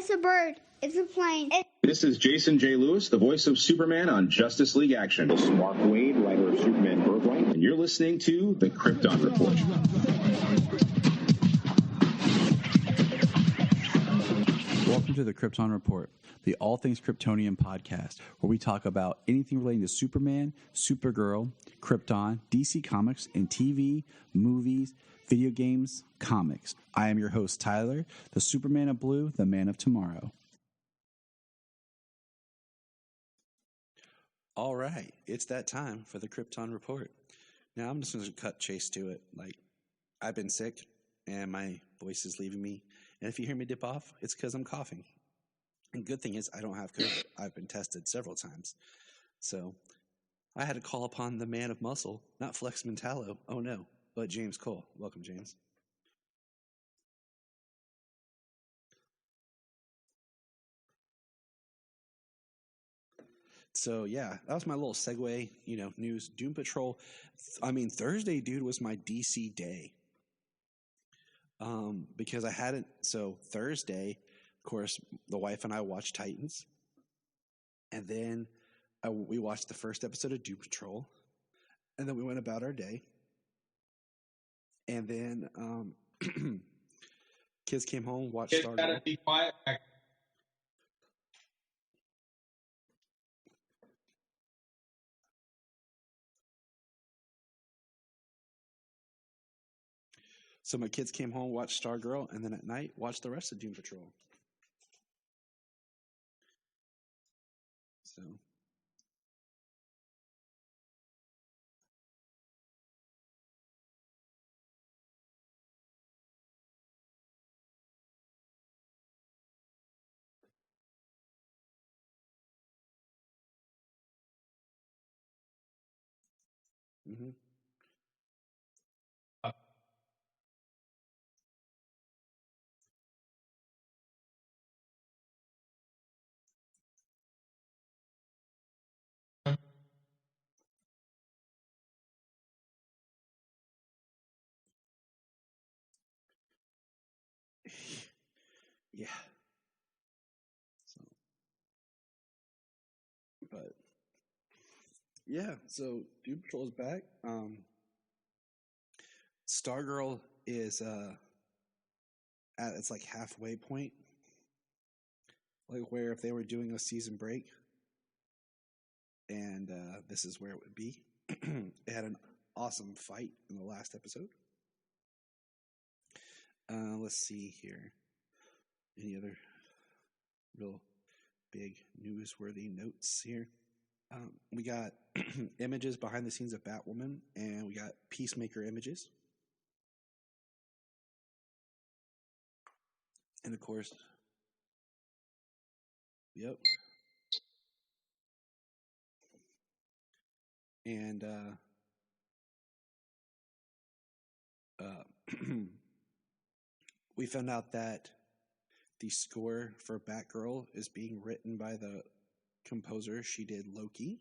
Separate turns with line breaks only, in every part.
It's a bird. It's a plane.
This is Jason J. Lewis, the voice of Superman on Justice League Action.
This is Mark Wade, writer of Superman Birthright.
And you're listening to The Krypton Report.
Welcome to The Krypton Report, the All Things Kryptonian podcast, where we talk about anything relating to Superman, Supergirl, Krypton, DC Comics, and TV, movies, video games, comics. I am your host, Tyler, the Superman of Blue, the Man of Tomorrow. All right, it's that time for the Krypton Report. Now, I'm just going to cut chase to it. I've been sick, and my voice is leaving me. And if you hear me dip off, it's because I'm coughing. And good thing is I don't have COVID. I've been tested several times. So I had to call upon the man of muscle, not Flex Mentallo. Oh, no. But James Cole. Welcome, James. So, yeah, that was my little segue, news. Doom Patrol. Thursday, dude, was my DC day. Because I hadn't. So, Thursday, of course, the wife and I watched Titans. And then we watched the first episode of Doom Patrol. And then we went about our day. And then kids came home, watched Stargirl. Gotta be quiet. So my kids came home, watched Stargirl, and then at night watched the rest of Doom Patrol. So. Mm-hmm. Yeah. But yeah, so Doom Patrol is back. Stargirl is at its halfway point, where if they were doing a season break, and this is where it would be. It had an awesome fight in the last episode. Let's see here. Any other real big newsworthy notes here? We got images behind the scenes of Batwoman, and we got Peacemaker images. And of course, yep. And we found out that the score for Batgirl is being written by the composer. She did Loki.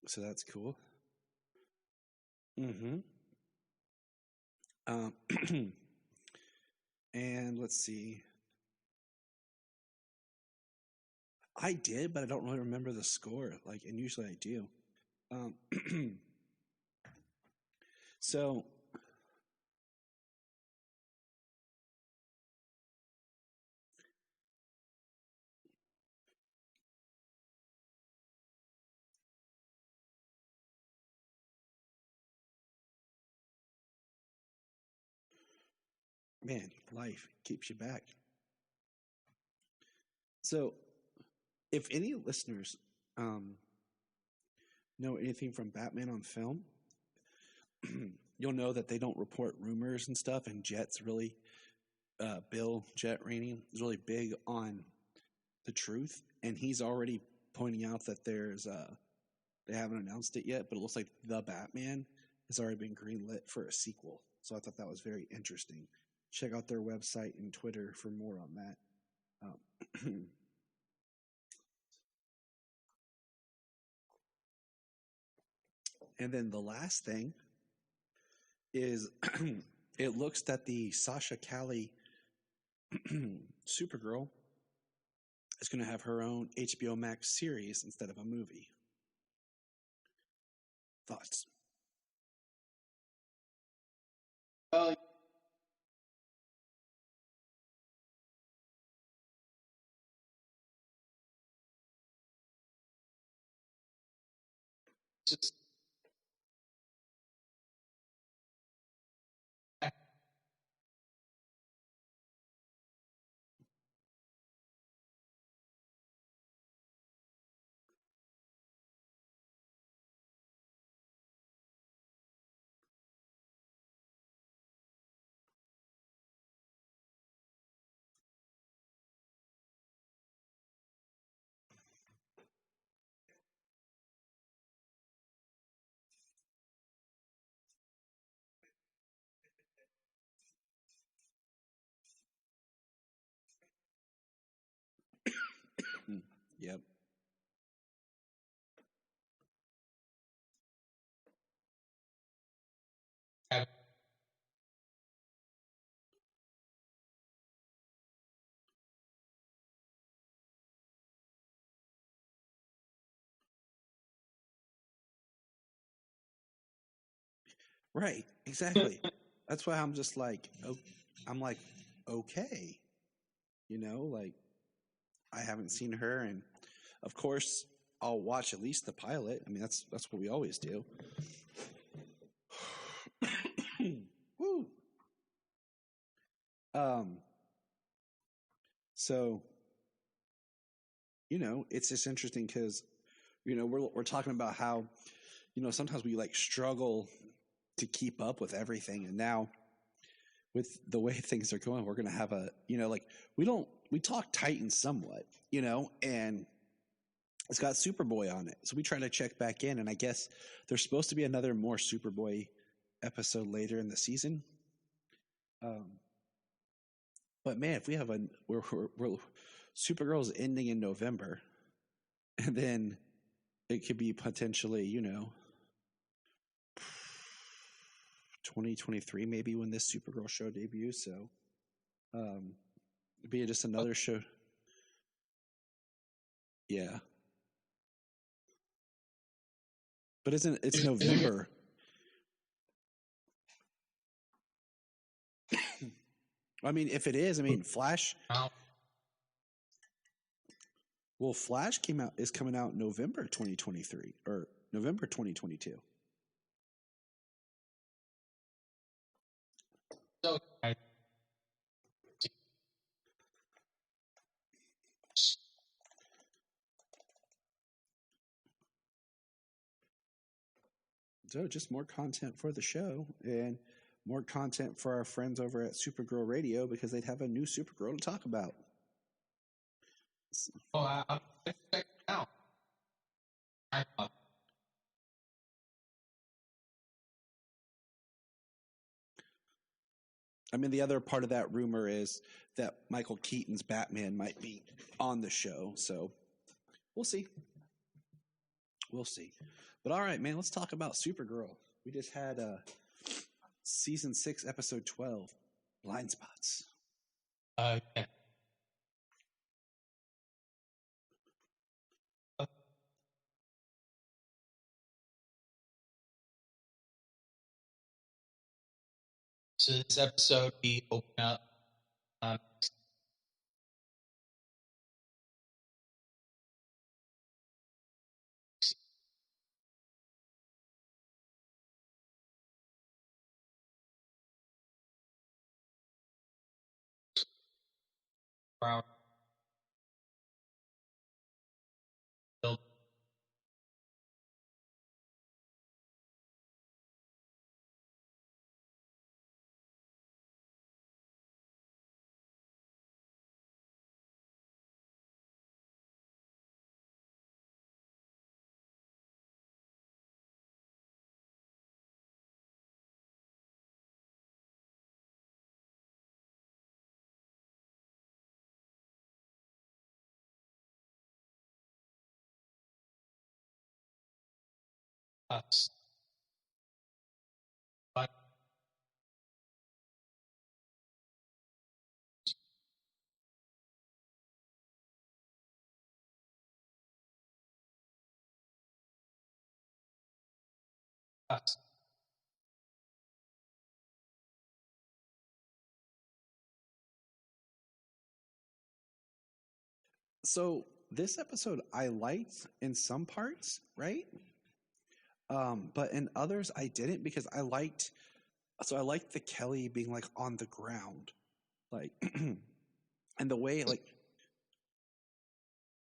So that's cool. Mm-hmm. And let's see. I did, but I don't really remember the score. And usually I do. So. Man, life keeps you back. So, if any listeners know anything from Batman on film, you'll know that they don't report rumors and stuff, and Jet's really, Bill Jet Rainey is really big on the truth, and he's already pointing out that there's, they haven't announced it yet, but it looks like The Batman has already been greenlit for a sequel. So I thought that was very interesting. Check out their website and Twitter for more on that. And then the last thing is it looks that the Sasha Calle Supergirl is going to have her own HBO Max series instead of a movie. Thoughts? Yep. Right. Exactly. That's why I'm just like, I'm like, okay, like I haven't seen her, and of course I'll watch at least the pilot. I mean, that's what we always do. Woo. So, it's just interesting because, we're talking about how, sometimes we like struggle to keep up with everything. And now with the way things are going, we're going to have a, like we talk Titans somewhat, and it's got Superboy on it. So we try to check back in, and I guess there's supposed to be another more Superboy episode later in the season. But man, if we have we're Supergirl's ending in November, and then it could be potentially, 2023 maybe when this Supergirl show debuts. So, it'd be just another show. Yeah, but it's November? I mean, if it is, Flash. Well, Flash is coming out November 2023 or November 2022. So just more content for the show and more content for our friends over at Supergirl Radio because they'd have a new Supergirl to talk about. I mean, the other part of that rumor is that Michael Keaton's Batman might be on the show. So we'll see. We'll see. But all right, man, let's talk about Supergirl. We just had season 6, episode 12, Blind Spots.
Yeah. So this episode, we open up around us. But Us.
So this episode I liked in some parts, right? But in others I didn't because I liked the Kelly being like on the ground. Like and the way like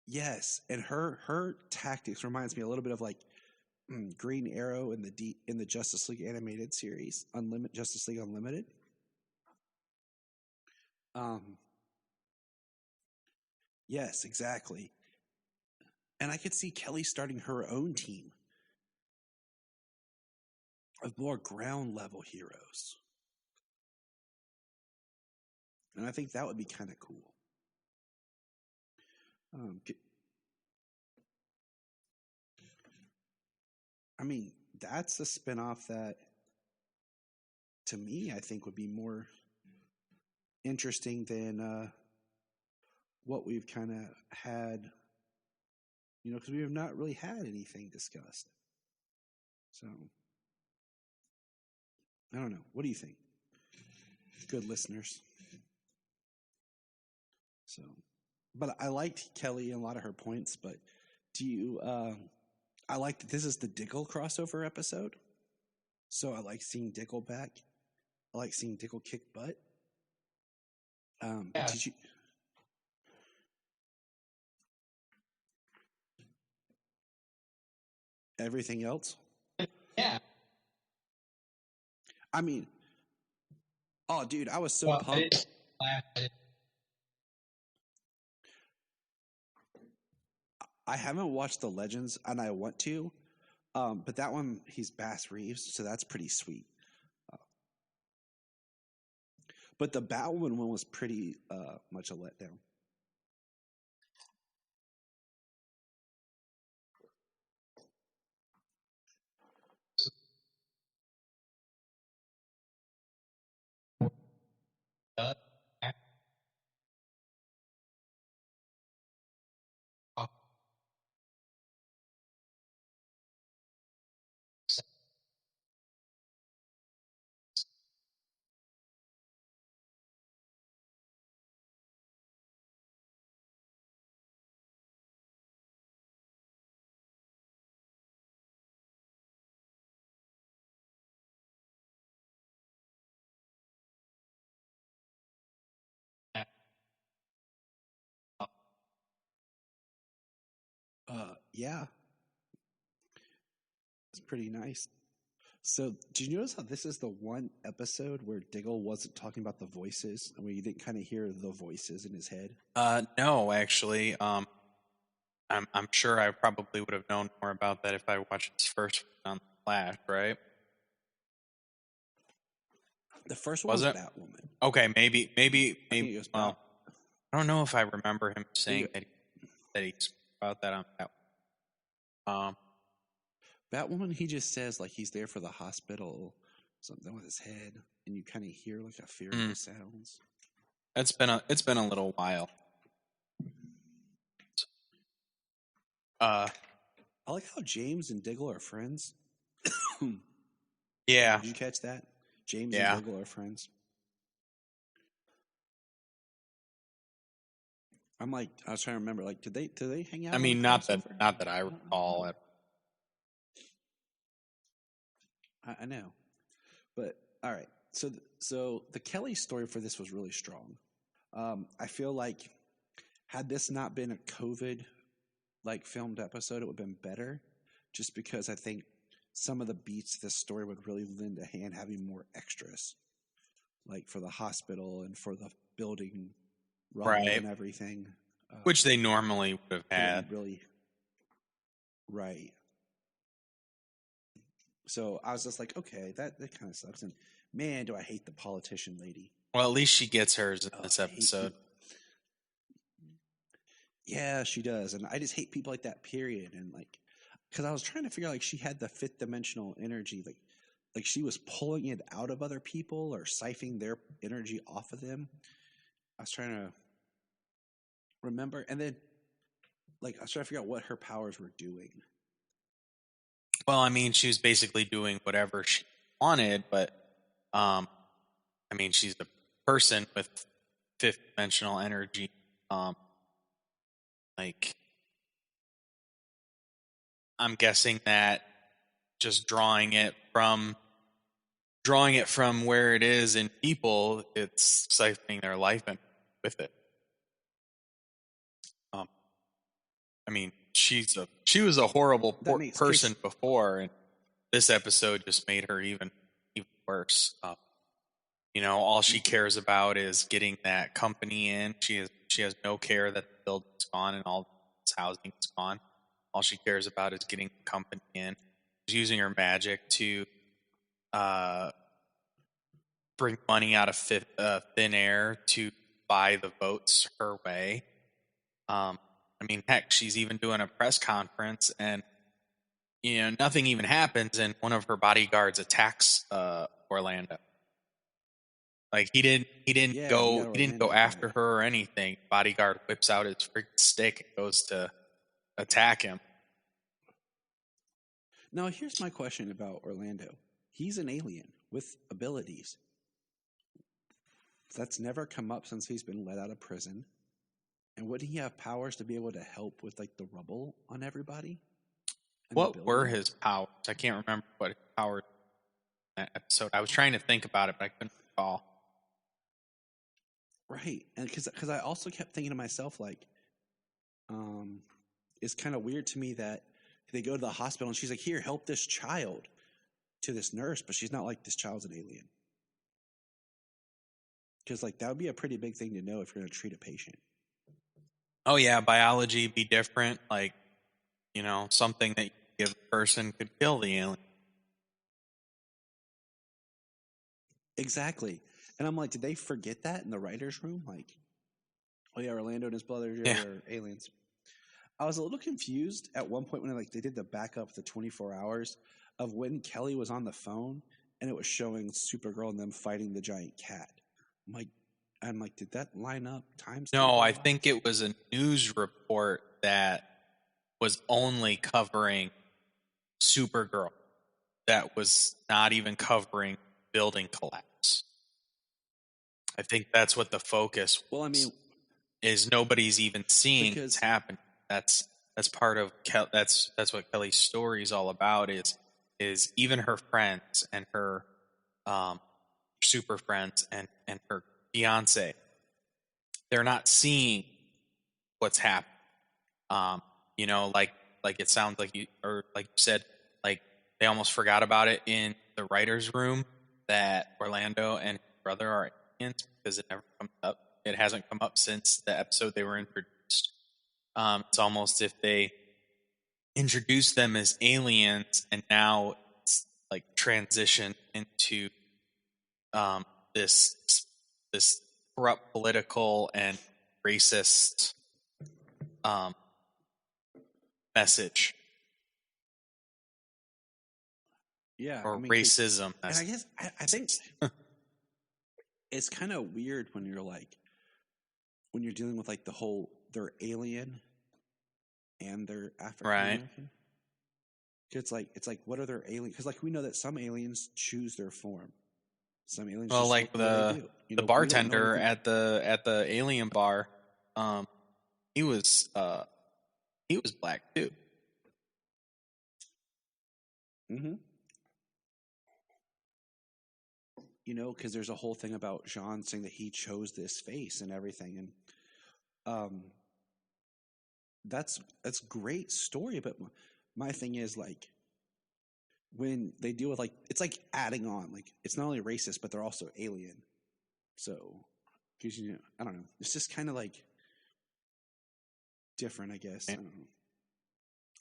yes, and her tactics reminds me a little bit of like Green Arrow in the Justice League animated series, Justice League Unlimited. Yes, exactly. And I could see Kelly starting her own team of more ground level heroes. And I think that would be kind of cool. I mean, that's a spinoff that, to me, I think would be more interesting than what we've kind of had, because we have not really had anything discussed. So, I don't know. What do you think? Good listeners. So, but I liked Kelly and a lot of her points, but do you, I like that this is the Diggle crossover episode. So I like seeing Diggle back. I like seeing Diggle kick butt.
Yeah.
Did you? Everything else?
Yeah.
I mean, oh, dude, I was so
Well, I
pumped.
didn't laugh.
I haven't watched the Legends, and I want to. But that one, he's Bass Reeves, so that's pretty sweet. But the Batwoman one was pretty much a letdown. Yeah. It's pretty nice. So, did you notice how this is the one episode where Diggle wasn't talking about the voices, and where you didn't kind of hear the voices in his head?
No, actually. I'm sure I probably would have known more about that if I watched this first one on the Flash, right?
The first one
Was
was
it?
Batwoman.
Okay, maybe.
I think it was
Well, I don't know if I remember him saying that he spoke about that on that.
Batwoman, he just says like he's there for the hospital, something with his head, and you kind of hear like a fear of the sounds.
It's been a little while.
I like how James and Diggle are friends.
Yeah.
Did you catch that? James
Yeah.
and Diggle are friends. I'm like, I was trying to remember, like, did they hang out?
I mean, not that I recall it.
I know, but all right. So the Kelly story for this was really strong. I feel like had this not been a COVID like filmed episode, it would have been better. Just because I think some of the beats of this story would really lend a hand having more extras, like for the hospital and for the building rumble
Right.
and everything,
Which they normally would have had.
really right. So I was just like, okay, that kind of sucks. And man, do I hate the politician lady.
Well, at least she gets hers in this
I hate
episode.
Yeah, she does. And I just hate people like that, period. And like, because I was trying to figure out, like, she had the fifth dimensional energy. Like she was pulling it out of other people or siphoning their energy off of them. I was trying to remember. And then, like, I was trying to figure out what her powers were doing.
Well, I mean, she was basically doing whatever she wanted, but I mean, she's a person with fifth dimensional energy. Like, I'm guessing that just drawing it from where it is in people, it's siphoning their life in with it. I mean, she was a horrible person before, and this episode just made her even worse. All she cares about is getting that company in. She has no care that the building's gone and all this housing is gone. All she cares about is getting the company in. She's using her magic to bring money out of thin air to buy the votes her way. I mean, heck, she's even doing a press conference, and nothing even happens, and one of her bodyguards attacks Orlando. Like he didn't go after her or anything. Bodyguard whips out his freaking stick and goes to attack him.
Now, here's my question about Orlando. He's an alien with abilities. That's never come up since he's been let out of prison. And wouldn't he have powers to be able to help with like the rubble on everybody?
What were his powers? I can't remember what his powers in that episode. I was trying to think about it, but I couldn't recall.
Right, and because I also kept thinking to myself, like, it's kind of weird to me that they go to the hospital and she's like, "Here, help this child," to this nurse, but she's not like, "This child's an alien." Because like that would be a pretty big thing to know if you're going to treat a patient.
Oh yeah, biology be different. Like, something that you give a person could kill the alien.
Exactly. And I'm like, did they forget that in the writer's room? Like, oh yeah, Orlando and his brothers are aliens. I was a little confused at one point when they did the backup, the 24 hours of when Kelly was on the phone and it was showing Supergirl and them fighting the giant cat. I'm like, did that line up times?
No, I think it was a news report that was only covering Supergirl. That was not even covering building collapse. I think that's what the focus was.
Well, I mean,
is nobody's even seeing what's happening. That's part of that's what Kelly's story is all about. Is even her friends and her super friends and her fiance, they're not seeing what's happening. Like it sounds like you said, like they almost forgot about it in the writer's room that Orlando and his brother are aliens because it never comes up. It hasn't come up since the episode they were introduced. It's almost if they introduced them as aliens and now it's like transitioned into this corrupt political and racist message.
Yeah.
Or racism.
And I guess I think it's kind of weird when when you're dealing with like the whole they're alien and they're African American. Right. It's like what are their aliens? Because like we know that some aliens choose their form. Some aliens.
Well, like the bartender at the alien bar, he was black too.
Mm-hmm. Because there's a whole thing about Jean saying that he chose this face and everything, and that's great story. But my thing is like when they deal with like it's like adding on, like it's not only racist but they're also alien. So, because I don't know, it's just kind of like different, I guess. I don't know.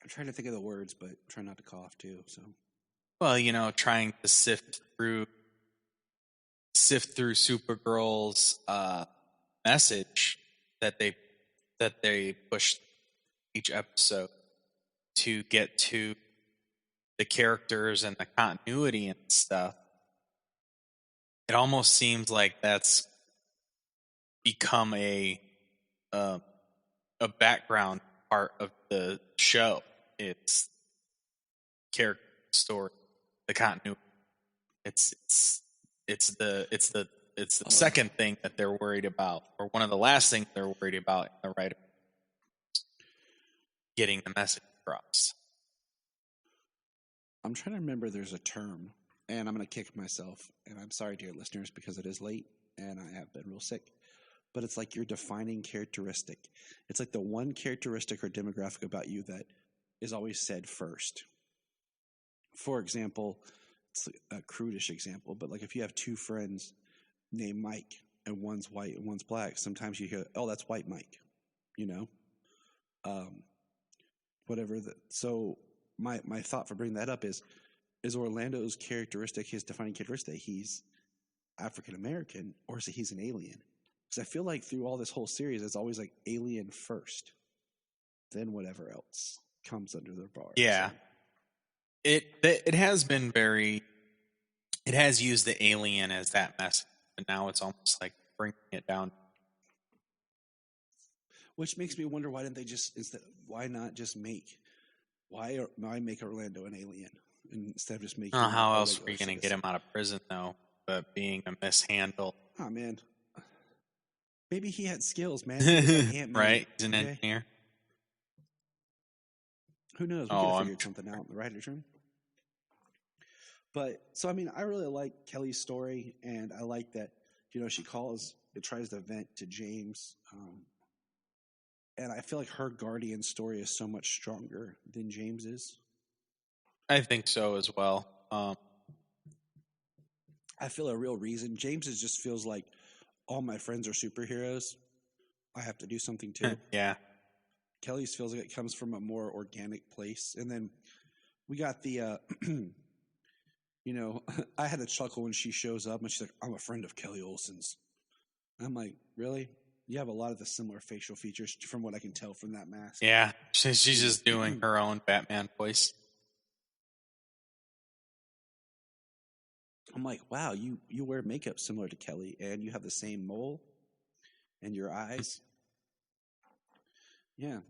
I'm trying to think of the words, but try not to cough too. So,
well, trying to sift through Supergirl's message that they pushed each episode to get to the characters and the continuity and stuff. It almost seems like that's become a background part of the show. It's character story, the continuity. It's the second thing that they're worried about, or one of the last things they're worried about in the writer, getting the message across.
I'm trying to remember. There's a term, and I'm going to kick myself. And I'm sorry, dear listeners, because it is late and I have been real sick. But it's like your defining characteristic. It's like the one characteristic or demographic about you that is always said first. For example, it's a crudish example, but like if you have two friends named Mike and one's white and one's black, sometimes you hear, "Oh, that's white Mike," you know, whatever. So my thought for bringing that up is Orlando's characteristic, his defining characteristic, he's African American, or is it he's an alien? Because I feel like through all this whole series, it's always like alien first, then whatever else comes under the bar.
Yeah.
So.
It has been very. It has used the alien as that message, but now it's almost like bringing it down.
Which makes me wonder, why didn't they just why not just make Orlando an alien instead of just making?
How else are you going to get him out of prison though? But being a mishandle.
Oh man, maybe he had skills, man. He was like Ant-Man,
right? He's an engineer.
Who knows? We could have figured something out in the writer's room. But so I mean, I really like Kelly's story, and I like that she tries to vent to James, and I feel like her guardian story is so much stronger than James's.
I think so as well.
I feel a real reason. James's just feels like all my friends are superheroes. I have to do something too.
Yeah.
Kelly's feels like it comes from a more organic place. And then we got the, I had a chuckle when she shows up and she's like, "I'm a friend of Kelly Olsen's." I'm like, really? You have a lot of the similar facial features from what I can tell from that mask.
Yeah. She's just doing her own Batman voice.
I'm like, wow, you wear makeup similar to Kelly and you have the same mole and your eyes. Yeah.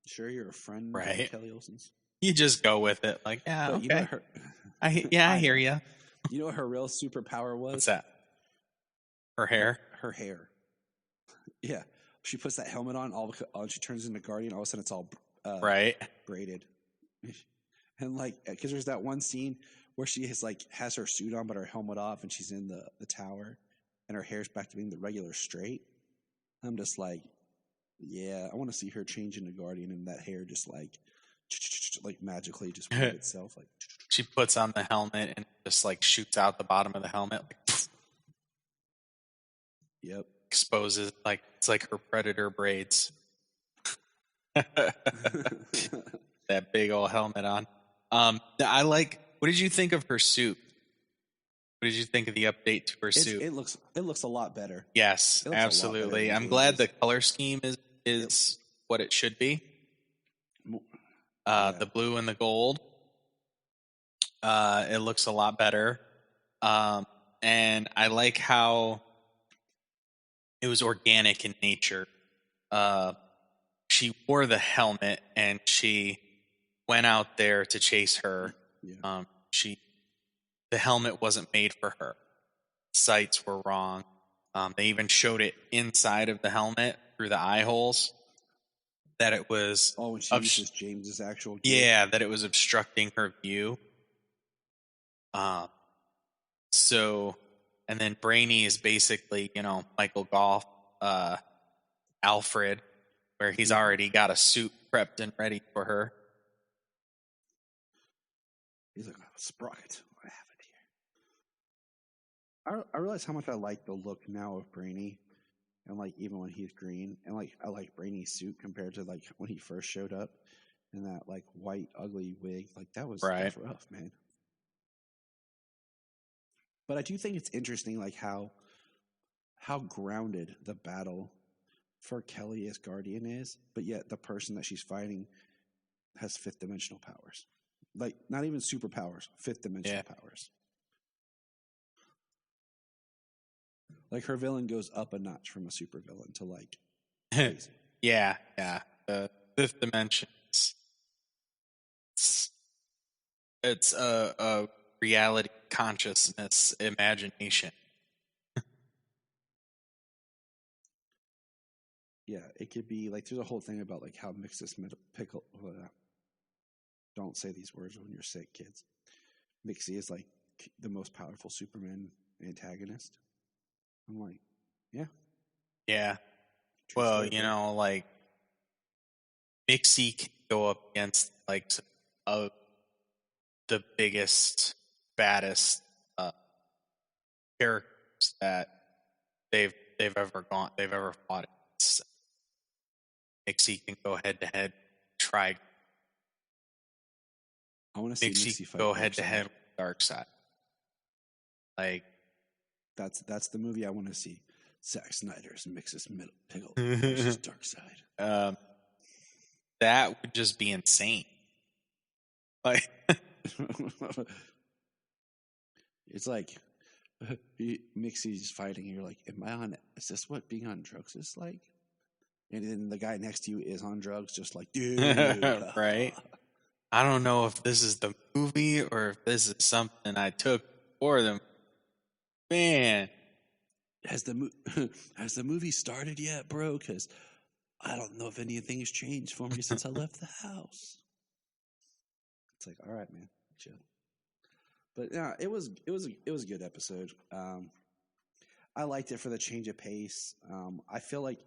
Sure, you're a friend
right.
of Kelly Olsen's.
You just go with it. Like, yeah,
but
okay. I hear you.
You know what her real superpower was?
What's that? Her hair?
Her hair. Yeah. She puts that helmet on, she turns into Guardian, all of a sudden it's all braided. And like, because there's that one scene where she has her suit on but her helmet off and she's in the tower and her hair's back to being the regular straight. I'm just like, yeah, I want to see her change into Guardian and that hair just like magically just move itself. Like
she puts on the helmet and just like shoots out the bottom of the helmet. Like,
yep.
Exposes like it's like her predator braids. That big old helmet on. I like. What did you think of her suit? What did you think of the update to her suit?
It looks a lot better.
Yes, absolutely. I'm glad the color scheme is what it should be. The blue and the gold. It looks a lot better. And I like how it was organic in nature. She wore the helmet and she went out there to chase her. Yeah. The helmet wasn't made for her. Sights were wrong. They even showed it inside of the helmet through the eye holes. That it was.
Oh, when she uses James's actual gear.
Yeah, that it was obstructing her view. So, and then Brainy is basically, Michael Goff, Alfred, where he's already got a suit prepped and ready for her.
He's like, Sprocket, I have it here. I realize how much I like the look now of Brainy, and like even when he's green, and like I like Brainy's suit compared to like when he first showed up in that like white ugly wig. Like that was rough, man. But I do think it's interesting, like how grounded the battle for Kelly as Guardian is, but yet the person that she's fighting has fifth dimensional powers. Like, not even superpowers, fifth dimensional powers. Like, her villain goes up a notch from a supervillain to, like, crazy.
Yeah. The fifth dimension. it's a reality consciousness imagination.
Yeah, it could be like there's a whole thing about like how Mixus Pickle. Don't say these words when you're sick, kids. Mixie is like the most powerful Superman antagonist. I'm like, yeah.
Yeah.
True
Well,
story,
you
bro.
know, like Mixie can go up against like the biggest, baddest characters that they've ever fought against. Mixie can go head to head. Try
I want to see
Mixie
Mixie fight
go head to
Darkseid.
head with Darkseid. Like
That's the movie I want to see. Zack Snyder's Mixus Pickle versus Darkseid.
That would just be insane. Like
It's like Mixie's fighting. You're like, am I on? Is this what being on drugs is like? And then the guy next to you is on drugs, just like, dude.
right? I don't know if this is the movie or if this is something I took for them. Man,
Has the movie started yet, bro? Because I don't know if anything's changed for me since I left the house. It's like, all right, man, chill. But yeah, it was a good episode. I liked it for the change of pace. I feel like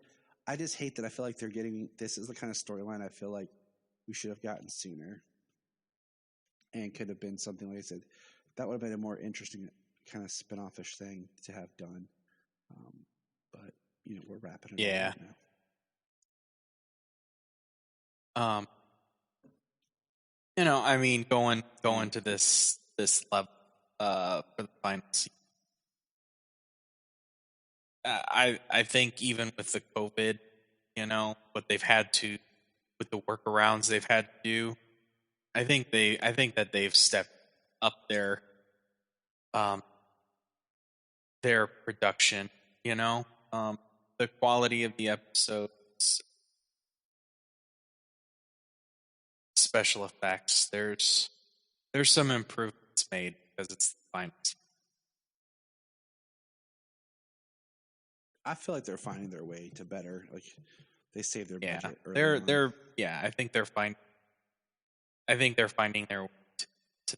I just hate that I feel like they're getting this is the kind of storyline I feel like we should have gotten sooner, and could have been something like I said that would have been a more interesting kind of spin-offish thing to have done. But you know, we're wrapping it
Yeah.
up right now.
You know, I mean, going to this level for the final season. I think even with the COVID, you know, what they've had to with the workarounds they've had to do, I think that they've stepped up their production, you know, the quality of the episodes, special effects. There's some improvements made because it's the final season.
I feel like they're finding their way to better. Like they saved their
Yeah,
budget. Early on.
they're yeah. I think they're finding their way to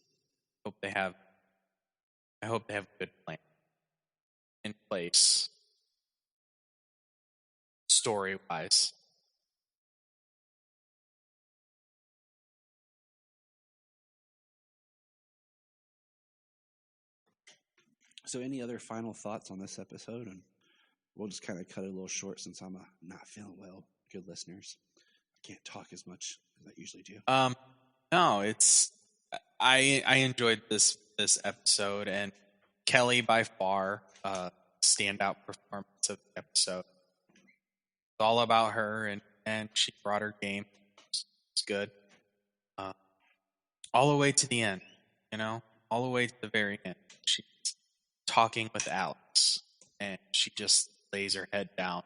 hope they have. I hope they have a good plan in place, story wise.
So, any other final thoughts on this episode? And we'll just kind of cut it a little short since I'm not feeling well. Good listeners, I can't talk as much as I usually do.
No, it's I enjoyed this episode, and Kelly by far standout performance of the episode. It's all about her, and she brought her game. It's good. All the way to the end, you know, all the way to the very end. She's talking with Alex, and she just lays her head down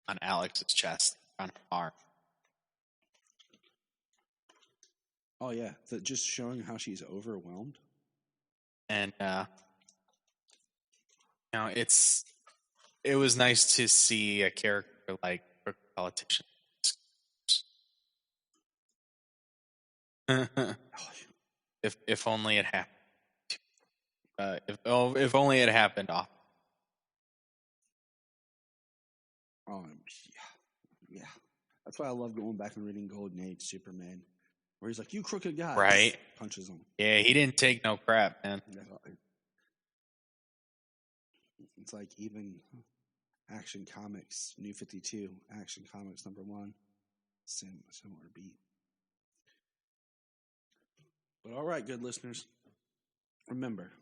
on Alex's chest, on her arm.
Oh yeah, just showing how she's overwhelmed.
And you know, it was nice to see a character like a politician. if only it happened. If only it happened often.
Yeah. That's why I love going back and reading Golden Age Superman, where he's like, "You crooked guy,"
Right?
Punches him.
Yeah, he didn't take no crap, man.
It's like even Action Comics, New 52, Action Comics #1, similar beat. But all right, good listeners, remember,